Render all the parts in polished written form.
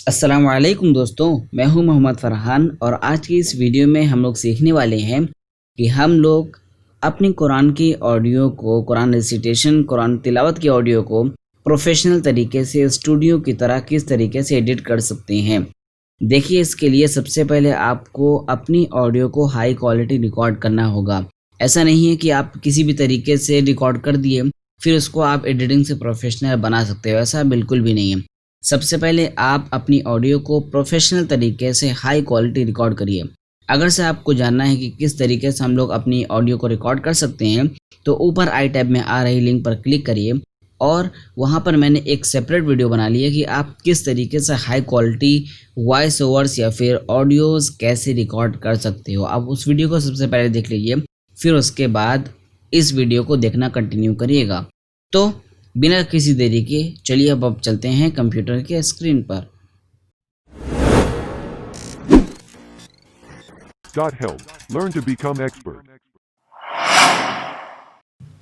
अस्सलाम वालेकुम दोस्तों, मैं हूं मोहम्मद फ़रहान और आज की इस वीडियो में हम लोग सीखने वाले हैं कि हम लोग अपनी कुरान की ऑडियो को, कुरान रिसिटेशन, कुरान तिलावत की ऑडियो को प्रोफेशनल तरीके से स्टूडियो की तरह किस तरीके से एडिट कर सकते हैं। देखिए, इसके लिए सबसे पहले आपको अपनी ऑडियो को हाई क्वालिटी रिकॉर्ड करना होगा। ऐसा नहीं है कि आप किसी भी तरीके से रिकॉर्ड कर दिए फिर उसको आप एडिटिंग से प्रोफेशनल बना सकते हो, ऐसा बिल्कुल भी नहीं है। सबसे पहले आप अपनी ऑडियो को प्रोफेशनल तरीके से हाई क्वालिटी रिकॉर्ड करिए। अगर से आपको जानना है कि किस तरीके से हम लोग अपनी ऑडियो को रिकॉर्ड कर सकते हैं तो ऊपर आई टैब में आ रही लिंक पर क्लिक करिए और वहाँ पर मैंने एक सेपरेट वीडियो बना ली है कि आप किस तरीके से हाई क्वालिटी वॉइस ओवर्स या फिर ऑडियोज़ कैसे रिकॉर्ड कर सकते हो। आप उस वीडियो को सबसे पहले देख लीजिए, फिर उसके बाद इस वीडियो को देखना कंटिन्यू करिएगा। तो बिना किसी देरी के चलिए अब चलते हैं कंप्यूटर के स्क्रीन पर। .help. Learn to become expert.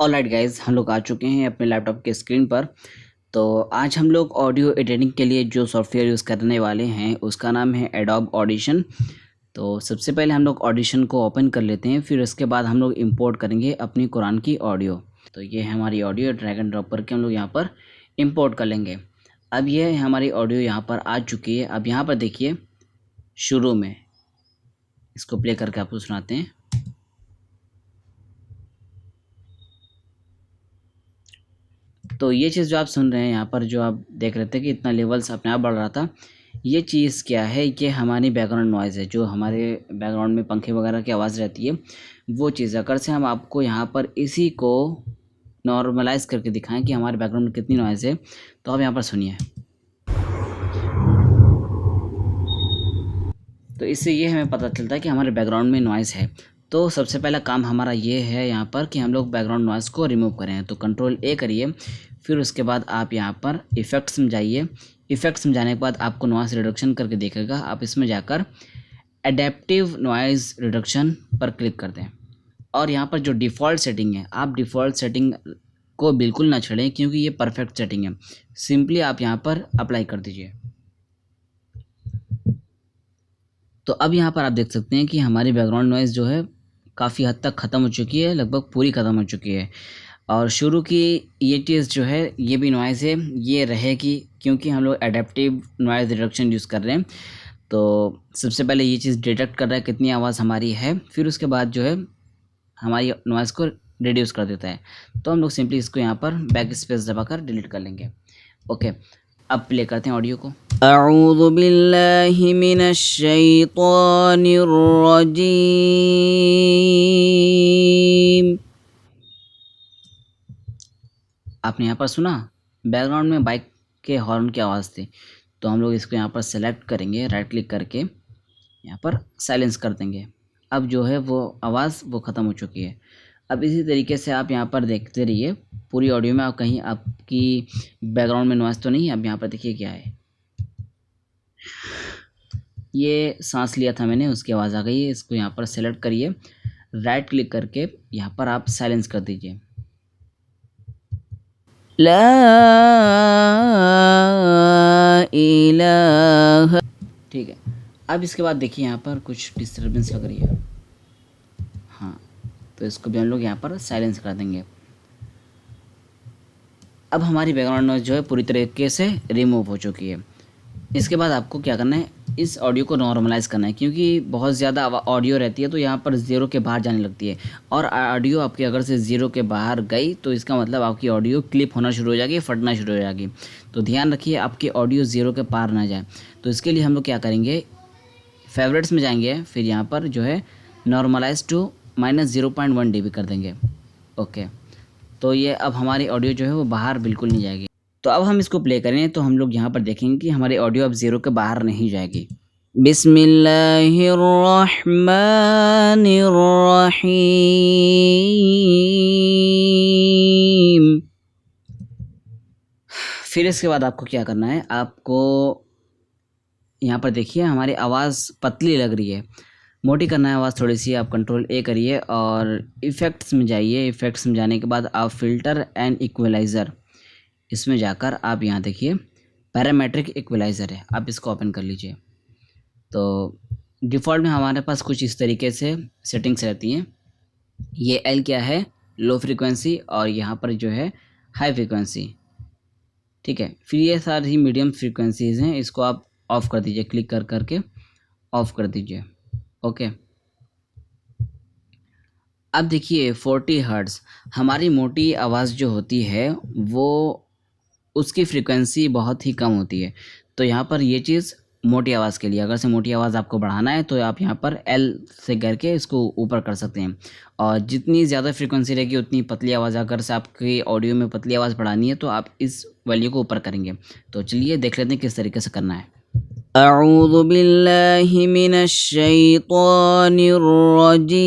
Alright guys, हम लोग आ चुके हैं अपने लैपटॉप के स्क्रीन पर। तो आज हम लोग ऑडियो एडिटिंग के लिए जो सॉफ्टवेयर यूज़ करने वाले हैं उसका नाम है एडोब ऑडिशन। तो सबसे पहले हम लोग ऑडिशन को ओपन कर लेते हैं, फिर उसके बाद हम लोग इंपोर्ट करेंगे अपनी कुरान की ऑडियो। तो ये है हमारी ऑडियो, ड्रैग एंड ड्रॉप करके हम लोग यहाँ पर इंपोर्ट कर लेंगे। अब ये हमारी ऑडियो यहाँ पर आ चुकी है। अब यहाँ पर देखिए, शुरू में इसको प्ले करके आपको सुनाते हैं। तो ये चीज़ जो आप सुन रहे हैं यहाँ पर, जो आप देख रहे थे कि इतना लेवल्स अपने आप बढ़ रहा था, ये चीज़ क्या है? ये हमारी बैकग्राउंड नॉइज़ है। जो हमारे बैकग्राउंड में पंखे वगैरह की आवाज़ रहती है वो चीज़। अगर से हम आपको यहाँ पर इसी को नॉर्मलाइज़ करके दिखाएं कि हमारे बैकग्राउंड में कितनी नॉइज़ है, तो आप यहाँ पर सुनिए। तो इससे ये हमें पता चलता है कि हमारे बैकग्राउंड में नॉइज़ है। तो सबसे पहला काम हमारा ये है यहाँ पर कि हम लोग बैकग्राउंड नॉइज़ को रिमूव करें। तो कंट्रोल ए करिए, फिर उसके बाद आप यहाँ पर इफ़ेक्ट्स में जाइए। इफ़ेक्ट्स में जाने के बाद आपको नॉइज़ रिडक्शन करके देखेगा। आप इसमें जाकर एडेप्टिव नॉइज़ रिडक्शन पर क्लिक कर दें और यहाँ पर जो डिफ़ॉल्ट सेटिंग है, आप डिफ़ॉल्ट सेटिंग को बिल्कुल ना छेड़ें क्योंकि ये परफेक्ट सेटिंग है। सिंपली आप यहाँ पर अप्लाई कर दीजिए। तो अब यहाँ पर आप देख सकते हैं कि हमारी बैकग्राउंड नॉइज़ जो है काफ़ी हद तक ख़त्म हो चुकी है, लगभग पूरी ख़त्म हो चुकी है। और शुरू की ये चीज़ जो है, ये भी नॉइज़ है, ये रहेगी क्योंकि हम लोग एडेप्टिव नॉइज़ रिडक्शन यूज़ कर रहे हैं। तो सबसे पहले ये चीज़ डिटेक्ट कर रहा है कितनी आवाज़ हमारी है, फिर उसके बाद जो है हमारी नॉइज़ को रिड्यूस कर देता है। तो हम लोग सिंपली इसको यहाँ पर बैक स्पेस दबाकर डिलीट कर लेंगे। ओके, अब प्ले करते हैं ऑडियो को। अऊज़ु बिल्लाहि मिनश शैतानिर रजीम। आपने यहाँ पर सुना बैकग्राउंड में बाइक के हॉर्न की आवाज़ थी। तो हम लोग इसको यहाँ पर सेलेक्ट करेंगे, राइट क्लिक करके यहाँ पर साइलेंस कर देंगे। अब जो है वो आवाज़ वो ख़त्म हो चुकी है। अब इसी तरीके से आप यहाँ पर देखते रहिए पूरी ऑडियो में, आप कहीं आपकी बैकग्राउंड में नॉइज़ तो नहीं है। अब यहाँ पर देखिए क्या है, ये सांस लिया था मैंने, उसकी आवाज़ आ गई है। इसको यहाँ पर सेलेक्ट करिए, राइट क्लिक करके यहाँ पर आप साइलेंस कर दीजिए। ला इलाहा। ठीक है, अब इसके बाद देखिए यहाँ पर कुछ डिस्टर्बेंस लग रही है। हाँ, तो इसको भी हम लोग यहाँ पर साइलेंस कर देंगे। अब हमारी बैकग्राउंड नॉइज़ जो है पूरी तरीके से रिमूव हो चुकी है। इसके बाद आपको क्या करना है, इस ऑडियो को नॉर्मलाइज़ करना है क्योंकि बहुत ज़्यादा ऑडियो रहती है तो यहाँ पर ज़ीरो के बाहर जाने लगती है। और ऑडियो आपकी अगर से ज़ीरो के बाहर गई तो इसका मतलब आपकी ऑडियो क्लिप होना शुरू हो जाएगी, फटना शुरू हो जाएगी। तो ध्यान रखिए आपकी ऑडियो ज़ीरो के पार ना जाए। तो इसके लिए हम लोग क्या करेंगे, फेवरेट्स में जाएंगे, फिर यहाँ पर जो है नॉर्मलाइज टू -0.1 dB कर देंगे। ओके, तो ये अब हमारी ऑडियो जो है वो बाहर बिल्कुल नहीं जाएगी। तो अब हम इसको प्ले करें तो हम लोग यहाँ पर देखेंगे कि हमारी ऑडियो अब 0 के बाहर नहीं जाएगी। बिस्मिल्लाहिर्रहमानिर्रहीम। फिर इसके बाद आपको क्या करना है, आपको यहाँ पर देखिए हमारी आवाज़ पतली लग रही है, मोटी करना है आवाज़ थोड़ी सी। आप कंट्रोल ए करिए और इफ़ेक्ट्स में जाइए। इफ़ेक्ट्स में जाने के बाद आप फ़िल्टर एंड इक्वलाइज़र, इसमें जाकर आप यहाँ देखिए पैरामेट्रिक इक्वलाइज़र है, आप इसको ओपन कर लीजिए। तो डिफ़ॉल्ट में हमारे पास कुछ इस तरीके से सेटिंग्स रहती हैं। ये एल क्या है, लो फ्रीक्वेंसी, और यहाँ पर जो है हाई फ्रीक्वेंसी, ठीक है। फिर ये सारी मीडियम फ्रीक्वेंसीज़ हैं, इसको आप ऑफ़ कर दीजिए, क्लिक कर करके ऑफ़ कर दीजिए। ओके, अब देखिए 40 हर्ट्ज़ हमारी मोटी आवाज़ जो होती है वो उसकी फ्रीक्वेंसी बहुत ही कम होती है। तो यहाँ पर ये चीज़ मोटी आवाज़ के लिए, अगर से मोटी आवाज़ आपको बढ़ाना है तो आप यहाँ पर एल से करके इसको ऊपर कर सकते हैं। और जितनी ज़्यादा फ्रीक्वेंसी रहेगी उतनी पतली आवाज़, अगर से आपकी ऑडियो में पतली आवाज़ बढ़ानी है तो आप इस वैल्यू को ऊपर करेंगे। तो चलिए देख लेते हैं किस तरीके से करना है। अऊज़ु बिल्लाहि मिनश शैतानिर रजीम।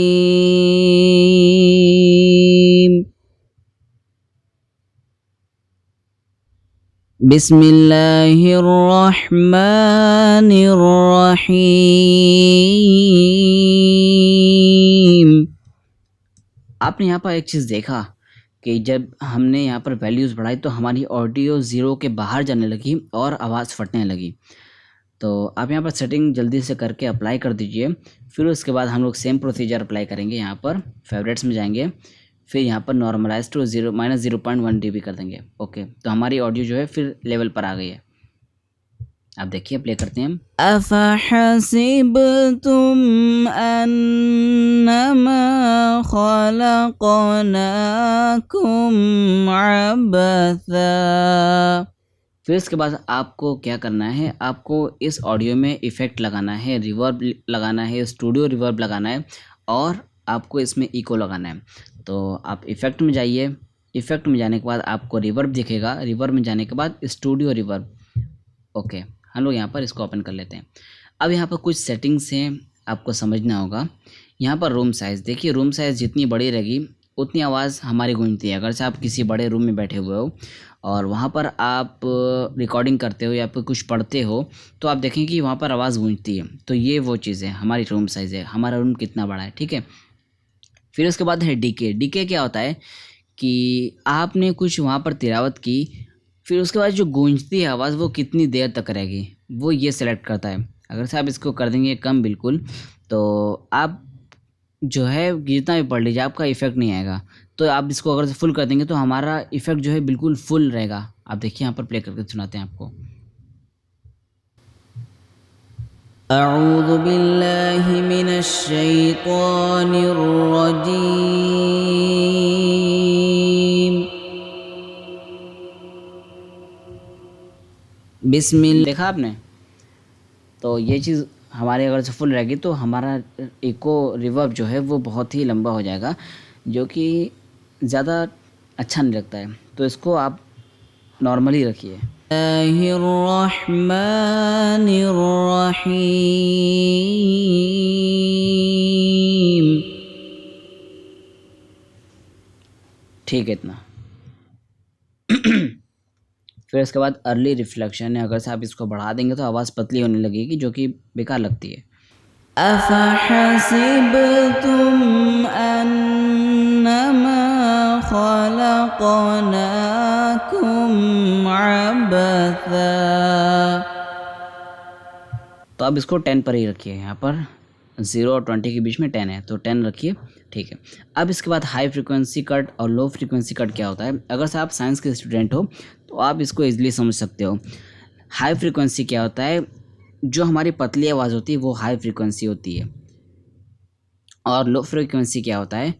बिस्मिल्लाहिर्रहमानिर्रहीम। आपने यहाँ पर एक चीज़ देखा कि जब हमने यहाँ पर वैल्यूज़ बढ़ाई तो हमारी ऑडियो 0 के बाहर जाने लगी और आवाज़ फटने लगी। तो आप यहाँ पर सेटिंग जल्दी से करके अप्लाई कर दीजिए। फिर उसके बाद हम लोग सेम प्रोसीजर अप्लाई करेंगे। यहाँ पर फेवरेट्स में जाएंगे, फिर यहाँ पर नॉर्मलाइज टू -0.1 dB कर देंगे। ओके, तो हमारी ऑडियो जो है फिर लेवल पर आ गई है। आप देखिए, प्ले करते हैं हम। अफ़हसिबतुम अन्नमा खलक़नाकुम अबथा। फिर इसके बाद आपको क्या करना है, आपको इस ऑडियो में इफ़ेक्ट लगाना है, रिवर्ब लगाना है, स्टूडियो रिवर्ब लगाना है, और आपको इसमें इको लगाना है। तो आप इफ़ेक्ट में जाइए, इफ़ेक्ट में जाने के बाद आपको रिवर्ब दिखेगा, रिवर्ब में जाने के बाद स्टूडियो रिवर्ब। ओके, हम लोग यहाँ पर इसको ओपन कर लेते हैं। अब यहाँ पर कुछ सेटिंग्स हैं, आपको समझना होगा। यहाँ पर रूम साइज़ देखिए, रूम साइज़ जितनी बड़ी रहेगी उतनी आवाज़ हमारी गूंजती है। अगर से आप किसी बड़े रूम में बैठे हुए हो और वहाँ पर आप रिकॉर्डिंग करते हो या फिर कुछ पढ़ते हो तो आप देखेंगे कि वहाँ पर आवाज़ गूंजती है। तो ये वो चीज़ है, हमारी रूम साइज़ है, हमारा रूम कितना बड़ा है, ठीक है। फिर उसके बाद है डीके। डीके क्या होता है कि आपने कुछ वहाँ पर तिलावत की, फिर उसके बाद जो गूंजती है आवाज़ वो कितनी देर तक रहेगी, वो ये सेलेक्ट करता है। अगर से आप इसको कर देंगे कम बिल्कुल, तो आप जो है जितना भी पढ़ लीजिए आपका इफ़ेक्ट नहीं आएगा। तो आप इसको अगर से फुल कर देंगे तो हमारा इफ़ेक्ट जो है बिल्कुल फुल रहेगा। आप देखिए यहाँ पर प्ले करके सुनाते हैं आपको। अऊज़ु बिल्लाहि मिनश शैतानिर रजीम। बिस्मिल्लाह। देखा आपने, तो ये चीज़ हमारे अगर से फुल रहेगी तो हमारा इको रिवर्ब जो है वो बहुत ही लंबा हो जाएगा, जो कि ज़्यादा अच्छा नहीं लगता है। तो इसको आप नॉर्मली रखिए। बिस्मिल्लाहिर्रहमानिर्रहीम। ठीक है, इतना। फिर उसके बाद अर्ली रिफ्लेक्शन है, अगर से आप इसको बढ़ा देंगे तो आवाज़ पतली होने लगेगी, जो कि बेकार लगती है। अफ़हसिबतुम अन्नमा खलक़नाकुम अबथा। तो अब इसको 10 पर ही रखिए। यहाँ पर 0 और 20 के बीच में 10 है, तो 10 रखिए, ठीक है। अब इसके बाद हाई फ्रीक्वेंसी कट और लो फ्रीक्वेंसी कट क्या होता है, अगर से आप साइंस के स्टूडेंट हो तो आप इसको ईजिली समझ सकते हो। हाई फ्रीक्वेंसी क्या होता है, जो हमारी पतली आवाज़ होती है वो हाई फ्रीक्वेंसी होती है। और लो फ्रीक्वेंसी क्या होता है,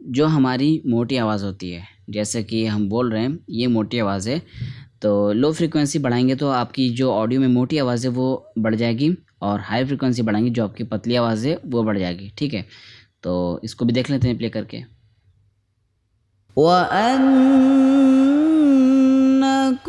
जो हमारी मोटी आवाज़ होती है। जैसे कि हम बोल रहे हैं ये मोटी आवाज़ है, तो लो फ्रीक्वेंसी बढ़ाएंगे तो आपकी जो ऑडियो में मोटी आवाज़ है वो बढ़ जाएगी, और हाई फ्रीक्वेंसी बढ़ाएंगे जो आपकी पतली आवाज़ है वो बढ़ जाएगी, ठीक है। तो इसको भी देख लेते हैं प्ले करके। वअन्नकुम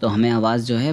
तो हमें आवाज़ जो है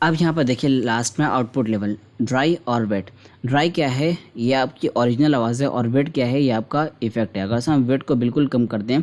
अब यहाँ पर देखिए लास्ट में आउटपुट लेवल ड्राई और वेट. ड्राई क्या है, ये आपकी ओरिजिनल आवाज़ है, और वेट क्या है, ये आपका इफेक्ट है. अगर हम वेट को बिल्कुल कम कर दें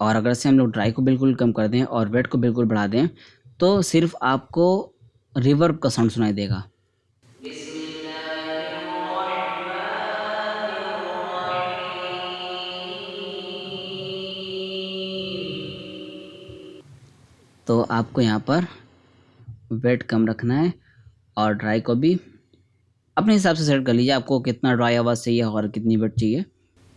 और अगर से हम लोग ड्राई को बिल्कुल कम कर दें और वेट को बिल्कुल बढ़ा दें तो सिर्फ आपको रिवर्ब का साउंड सुनाई देगा. तो आपको यहाँ पर वेट कम रखना है और ड्राई को भी अपने हिसाब से सेट कर लीजिए, आपको कितना ड्राई आवाज़ चाहिए और कितनी वेट चाहिए.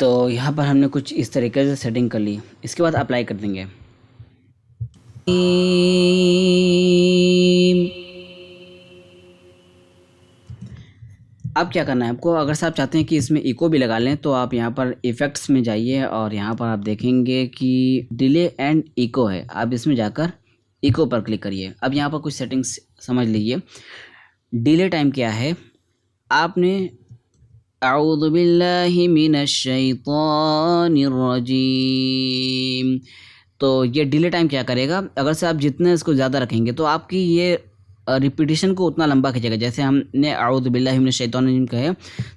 तो यहाँ पर हमने कुछ इस तरीके से सेटिंग कर ली. इसके बाद अप्लाई कर देंगे. अब क्या करना है आपको, अगर से आप चाहते हैं कि इसमें इको भी लगा लें तो आप यहाँ पर इफ़ेक्ट्स में जाइए और यहाँ पर आप देखेंगे कि डिले एंड इको है. आप इसमें जाकर इको पर क्लिक करिए. अब यहाँ पर कुछ सेटिंग्स समझ लीजिए. डिले टाइम क्या है, आपने अऊज़ु बिल्लाहि मिनश शैतानिर रजीम, तो ये डिले टाइम क्या करेगा, अगर से आप जितने इसको ज़्यादा रखेंगे तो आपकी ये रिपीटिशन को उतना लंबा खींचेगा. जैसे हमने अऊज़ु बिल्लाहि मिनश शैतानिर रजीम कहे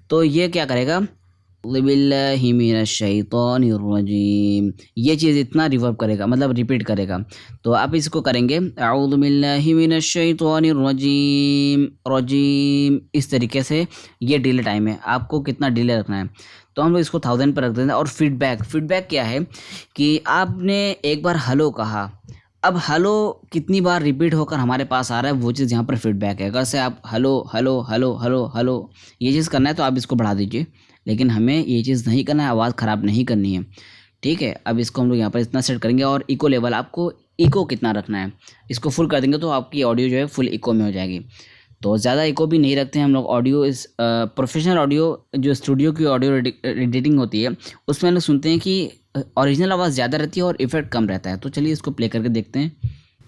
तो ये क्या करेगा, अऊज़ु बिल्लाहि मिनश शैतानिर रजीम, ये चीज़ इतना रिवर्ब करेगा, मतलब रिपीट करेगा. तो आप इसको करेंगे अऊज़ु बिल्लाहि मिनश शैतानिर रजीम रजीम, इस तरीके से. ये डिले टाइम है, आपको कितना डिले रखना है. तो हम लोग इसको 1000 पर रख देते हैं. और फीडबैक क्या है कि आपने एक बार हेलो कहा, अब हेलो कितनी बार रिपीट होकर हमारे पास आ रहा है, वो चीज़ यहाँ पर फीडबैक है. अगर से आप hello hello hello hello hello ये चीज़ करना है तो आप इसको बढ़ा दीजिए, लेकिन हमें ये चीज़ नहीं करना है, आवाज़ ख़राब नहीं करनी है. ठीक है, अब इसको हम लोग यहाँ पर इतना सेट करेंगे. और इको लेवल आपको इको कितना रखना है, इसको फुल कर देंगे तो आपकी ऑडियो जो है फुल इको में हो जाएगी. तो ज़्यादा इको भी नहीं रखते हैं हम लोग. ऑडियो इस प्रोफेशनल ऑडियो जो स्टूडियो की ऑडियो एडिटिंग होती है उसमें हम लोग सुनते हैं कि ओरिजिनल आवाज़ ज़्यादा रहती है और इफेक्ट कम रहता है. तो चलिए इसको प्ले करके देखते हैं.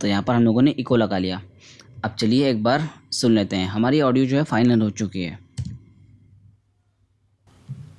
तो यहाँ पर हम लोगों ने इको लगा लिया. अब चलिए एक बार सुन लेते हैं. हमारी ऑडियो जो है फाइनल हो चुकी है.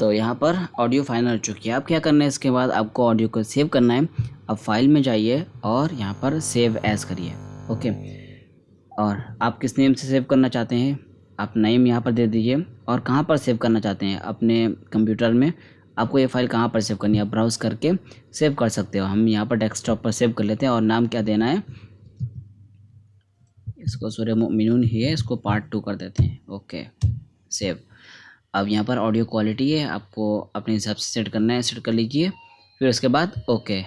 तो यहाँ पर ऑडियो फाइनल हो चुकी है. अब क्या करना है, इसके बाद आपको ऑडियो को सेव करना है अब फाइल में जाइए और यहाँ पर सेव एज़ करिए। ओके, और आप किस नेम से सेव करना चाहते हैं आप नेम यहाँ पर दे दीजिए। और कहाँ पर सेव करना चाहते हैं अपने कंप्यूटर में, आपको ये फ़ाइल कहाँ पर सेव करनी है, आप ब्राउज़ करके सेव कर सकते हो। हम यहाँ पर डेस्कटॉप पर सेव कर लेते हैं और नाम क्या देना है, इसको सूर्य मोमिनून ही है, इसको पार्ट 2 कर देते हैं। Okay, save. अब यहाँ पर ऑडियो क्वालिटी है, आपको अपने हिसाब से सेट करना है, सेट कर लीजिए। फिर उसके बाद ओके,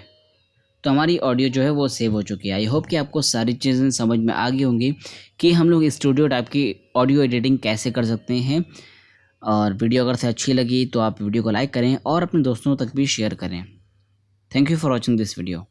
तो हमारी ऑडियो जो है वो सेव हो चुकी है। आई होप कि आपको सारी चीज़ें समझ में आ गई होंगी कि हम लोग स्टूडियो टाइप की ऑडियो एडिटिंग कैसे कर सकते हैं। और वीडियो अगर से अच्छी लगी तो आप वीडियो को लाइक करें और अपने दोस्तों तक भी शेयर करें। Thank you for watching this video.